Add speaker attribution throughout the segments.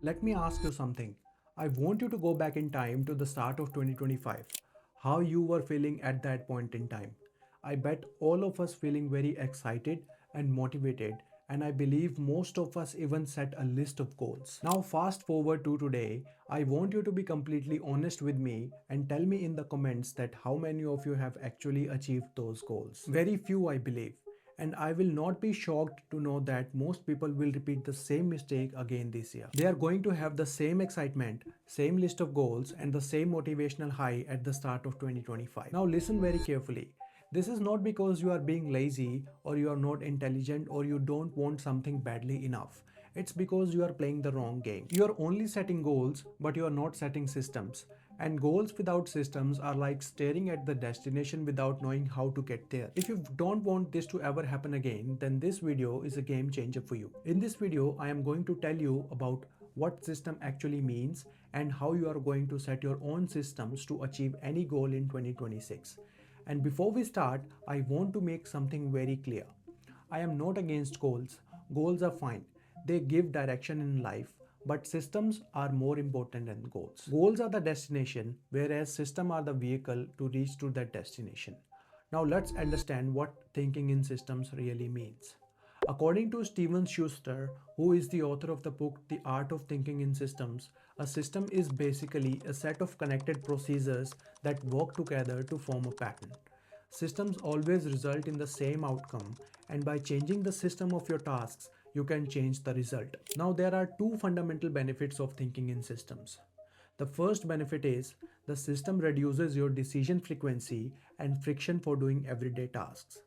Speaker 1: Let me ask you something. I want you to go back in time to the start of 2025. How you were feeling at that point in time. I bet all of us feeling very excited and motivated, and I believe most of us even set a list of goals. Now fast forward to today, I want you to be completely honest with me and tell me in the comments that how many of you have actually achieved those goals. Very few, I believe. And I will not be shocked to know that most people will repeat the same mistake again this year. They are going to have the same excitement, same list of goals, and the same motivational high at the start of 2025. Now, listen very carefully. This is not because you are being lazy or you are not intelligent or you don't want something badly enough. It's because you are playing the wrong game. You are only setting goals, but you are not setting systems. And goals without systems are like staring at the destination without knowing how to get there. If you don't want this to ever happen again, then this video is a game changer for you. In this video, I am going to tell you about what system actually means and how you are going to set your own systems to achieve any goal in 2026. And before we start, I want to make something very clear. I am not against goals. Goals are fine. They give direction in life, but systems are more important than goals. Goals are the destination, whereas systems are the vehicle to reach to that destination. Now let's understand what thinking in systems really means. According to Steven Schuster, who is the author of the book The Art of Thinking in Systems, a system is basically a set of connected procedures that work together to form a pattern. Systems always result in the same outcome, and by changing the system of your tasks, you can change the result. Now, there are two fundamental benefits of thinking in systems. The first benefit is the system reduces your decision frequency and friction for doing everyday tasks.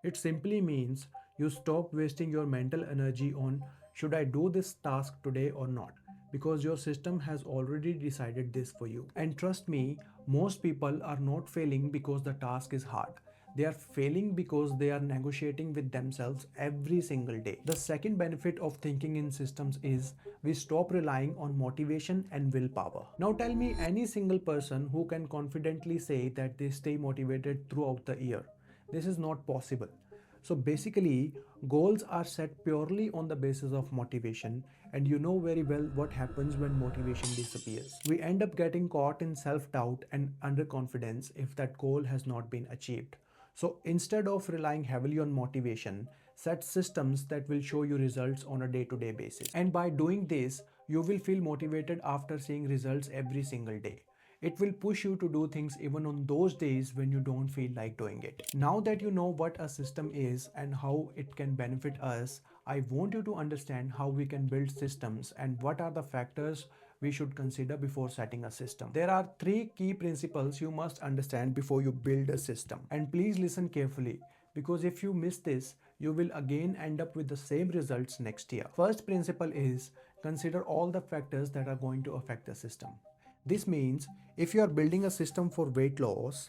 Speaker 1: It simply means you stop wasting your mental energy on should I do this task today or not, because your system has already decided this for you. And trust me, most people are not failing because the task is hard. They are failing because they are negotiating with themselves every single day. The second benefit of thinking in systems is we stop relying on motivation and willpower. Now tell me any single person who can confidently say that they stay motivated throughout the year. This is not possible. So basically, goals are set purely on the basis of motivation, and you know very well what happens when motivation disappears. We end up getting caught in self doubt and underconfidence if that goal has not been achieved. So instead of relying heavily on motivation, set systems that will show you results on a day to day basis. And by doing this, you will feel motivated after seeing results every single day. It will push you to do things even on those days when you don't feel like doing it. Now that you know what a system is and how it can benefit us, I want you to understand how we can build systems and what are the factors we should consider before setting a system. There are three key principles you must understand before you build a system. And please listen carefully, because if you miss this, you will again end up with the same results next year. First principle is consider all the factors that are going to affect the system. This means if you are building a system for weight loss,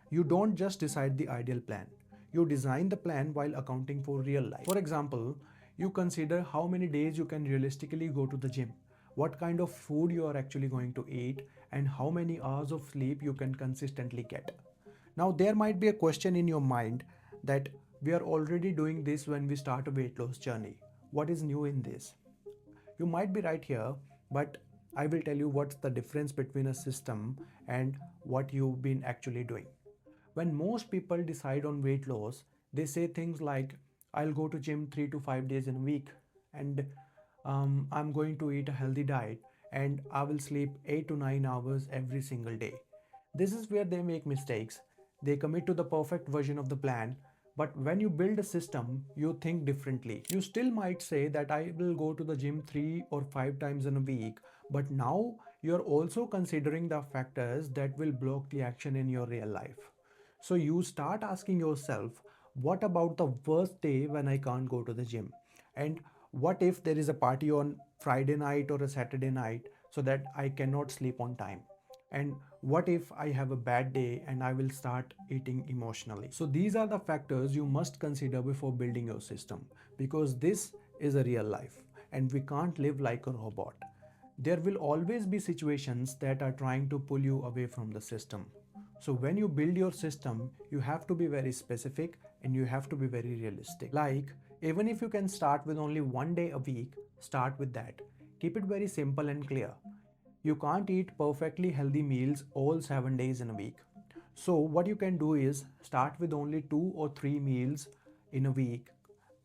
Speaker 1: you don't just decide the ideal plan. You design the plan while accounting for real life. For example, you consider how many days you can realistically go to the gym, what kind of food you are actually going to eat, and how many hours of sleep you can consistently get. Now, there might be a question in your mind that we are already doing this when we start a weight loss journey. What is new in this? You might be right here, but I will tell you what's the difference between a system and what you've been actually doing. When most people decide on weight loss, they say things like, I'll go to gym 3 to 5 days in a week, and I'm going to eat a healthy diet, and I will sleep 8 to 9 hours every single day. This is where they make mistakes. They commit to the perfect version of the plan, but when you build a system, you think differently. You still might say that I will go to the gym 3 or 5 times in a week, but now you're also considering the factors that will block the action in your real life. So you start asking yourself, what about the worst day when I can't go to the gym? And what if there is a party on Friday night or a Saturday night so that I cannot sleep on time? And what if I have a bad day and I will start eating emotionally? So these are the factors you must consider before building your system, because this is a real life and we can't live like a robot. There will always be situations that are trying to pull you away from the system. So when you build your system, you have to be very specific and you have to be very realistic. Like, even if you can start with only one day a week, start with that. Keep it very simple and clear. You can't eat perfectly healthy meals all 7 days in a week. So, what you can do is start with only 2 or 3 meals in a week,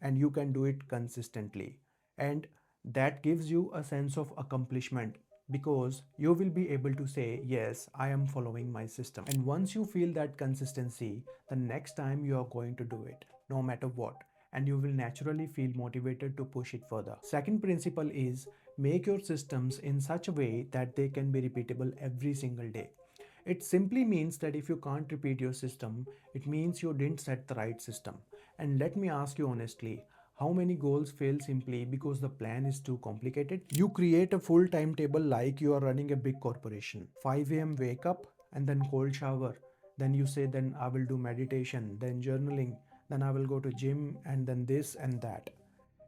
Speaker 1: and you can do it consistently. And that gives you a sense of accomplishment because you will be able to say, yes, I am following my system. And once you feel that consistency, the next time you are going to do it, no matter what, and you will naturally feel motivated to push it further. Second principle is make your systems in such a way that they can be repeatable every single day. It simply means that if you can't repeat your system, it means you didn't set the right system. And let me ask you honestly, how many goals fail simply because the plan is too complicated? You create a full timetable like you are running a big corporation. 5 a.m. wake up and then cold shower. Then you say, then I will do meditation, then journaling, then I will go to gym, and then this and that.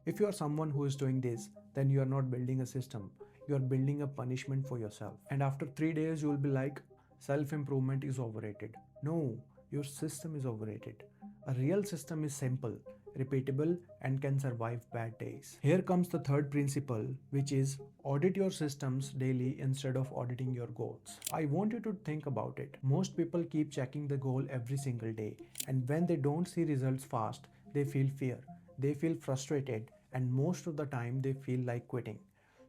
Speaker 1: If you are someone who is doing this, then you are not building a system. You are building a punishment for yourself. And after 3 days, you will be like, self improvement is overrated. No, your system is overrated. A real system is simple, repeatable, and can survive bad days. Here comes the third principle, which is audit your systems daily instead of auditing your goals. I want you to think about it. Most people keep checking the goal every single day, and when they don't see results fast, they feel fear, they feel frustrated, and most of the time they feel like quitting.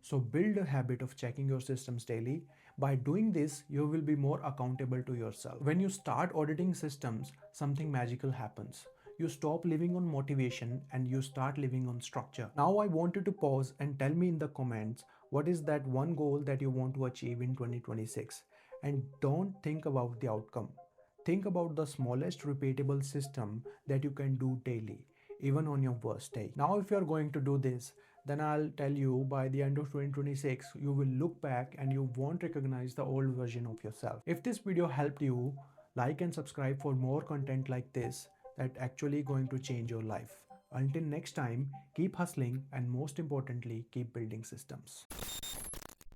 Speaker 1: So build a habit of checking your systems daily. By doing this, you will be more accountable to yourself. When you start auditing systems, something magical happens. You stop living on motivation and you start living on structure. Now I want you to pause and tell me in the comments what is that one goal that you want to achieve in 2026. And don't think about the outcome. Think about the smallest repeatable system that you can do daily, even on your worst day. Now, if you're going to do this, then I'll tell you by the end of 2026, you will look back and you won't recognize the old version of yourself. If this video helped you, like and subscribe for more content like this that actually going to change your life. Until next time, keep hustling and most importantly, keep building systems.